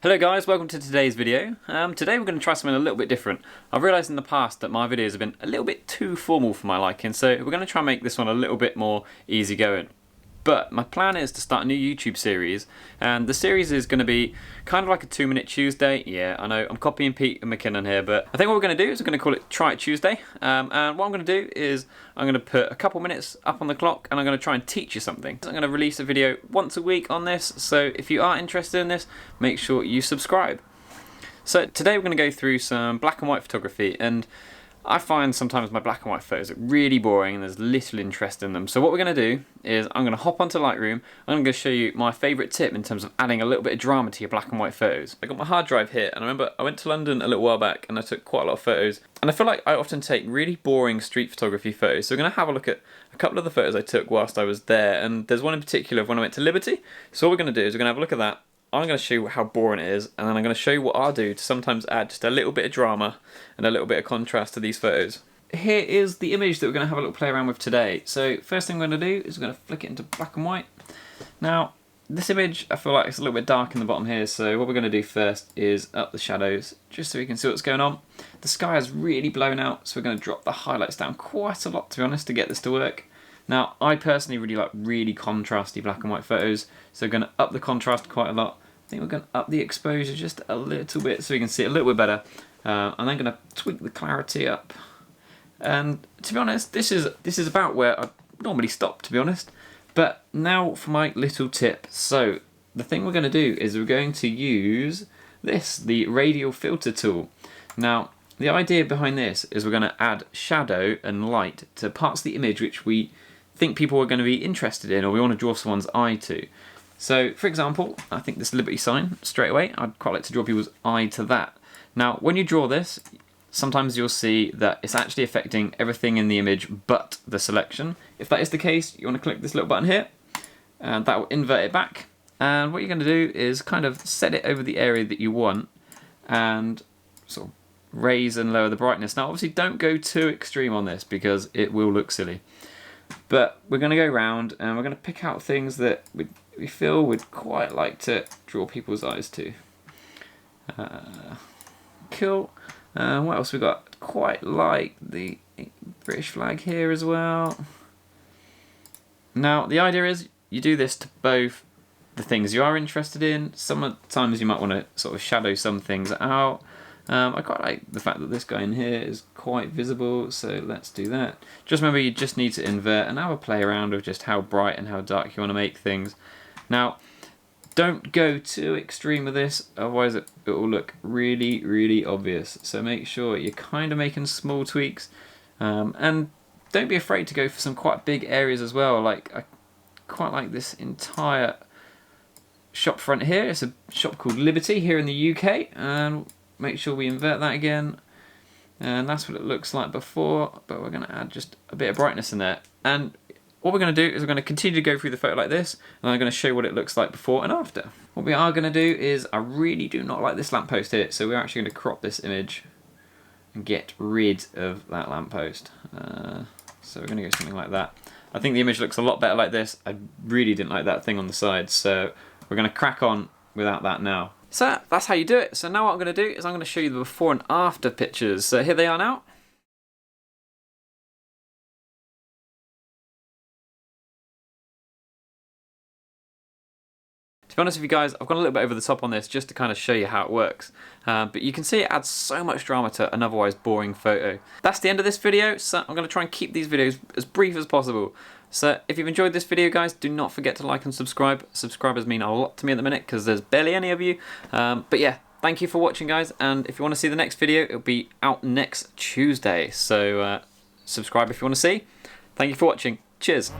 Hello guys, welcome to today's video. Today we're going to try something a little bit different. I've realised in the past that my videos have been a little bit too formal for my liking, so we're going to try and make this one a little bit more easygoing. But my plan is to start a new YouTube series, and the series is going to be kind of like a 2 Minute Tuesday. Yeah, I know, I'm copying Pete and McKinnon here, but I think what we're going to do is we're going to call it Try It Tuesday. And what I'm going to do is I'm going to put a couple minutes up on the clock and I'm going to try and teach you something. So I'm going to release a video once a week on this, so if you are interested in this, make sure you subscribe. So today we're going to go through some black and white photography, and I find sometimes my black and white photos are really boring and there's little interest in them. So what we're going to do is I'm going to hop onto Lightroom. I'm going to show you my favourite tip in terms of adding a little bit of drama to your black and white photos. I got my hard drive here, and I remember I went to London a little while back and I took quite a lot of photos. And I feel like I often take really boring street photography photos. So we're going to have a look at a couple of the photos I took whilst I was there. And there's one in particular of when I went to Liberty. So what we're going to do is we're going to have a look at that. I'm going to show you how boring it is, and then I'm going to show you what I do to sometimes add just a little bit of drama and a little bit of contrast to these photos. Here is the image that we're going to have a little play around with today. So first thing we're going to do is we're going to flick it into black and white. Now this image, I feel like it's a little bit dark in the bottom here, so what we're going to do first is up the shadows just so we can see what's going on. The sky is really blown out, so we're going to drop the highlights down quite a lot, to be honest, to get this to work. Now I personally really like really contrasty black and white photos, so we're going to up the contrast quite a lot. I think we're going to up the exposure just a little bit so we can see it a little bit better. I'm then going to tweak the clarity up. And to be honest, this is about where I normally stop, to be honest. But now for my little tip. So the thing we're going to do is we're going to use this, the radial filter tool. Now the idea behind this is we're going to add shadow and light to parts of the image which we think people are going to be interested in, or we want to draw someone's eye to. So for example, I think this Liberty sign, straight away, I'd quite like to draw people's eye to that. Now when you draw this, sometimes you'll see that it's actually affecting everything in the image but the selection. If that is the case, you want to click this little button here, and that will invert it back. And what you're going to do is kind of set it over the area that you want and sort of raise and lower the brightness. Now obviously don't go too extreme on this because it will look silly. But we're going to go around and we're going to pick out things that we feel we'd quite like to draw people's eyes to. Cool. What else we got? Quite like the British flag here as well. Now the idea is you do this to both the things you are interested in. Sometimes you might want to sort of shadow some things out. I quite like the fact that this guy in here is quite visible, so let's do that. Just remember, you just need to invert and have a play around with just how bright and how dark you want to make things. Now don't go too extreme with this, otherwise it will look really, really obvious. So make sure you're kind of making small tweaks, and don't be afraid to go for some quite big areas as well. Like I quite like this entire shop front here. It's a shop called Liberty here in the UK, and make sure we invert that again. And that's what it looks like before, but we're going to add just a bit of brightness in there. And what we're going to do is we're going to continue to go through the photo like this, and I'm going to show you what it looks like before and after. What we are going to do is, I really do not like this lamppost here, so we're actually going to crop this image and get rid of that lamppost. So we're going to go something like that. I think the image looks a lot better like this. I really didn't like that thing on the side, so we're going to crack on without that now. So that's how you do it. So now what I'm going to do is I'm going to show you the before and after pictures. So here they are now. To be honest with you guys, I've gone a little bit over the top on this just to kind of show you how it works. But you can see it adds so much drama to an otherwise boring photo. That's the end of this video, so I'm going to try and keep these videos as brief as possible. So if you've enjoyed this video, guys, do not forget to like and subscribe. Subscribers mean a lot to me at the minute because there's barely any of you. But yeah, thank you for watching, guys. And if you want to see the next video, it'll be out next Tuesday. So subscribe if you want to see. Thank you for watching. Cheers.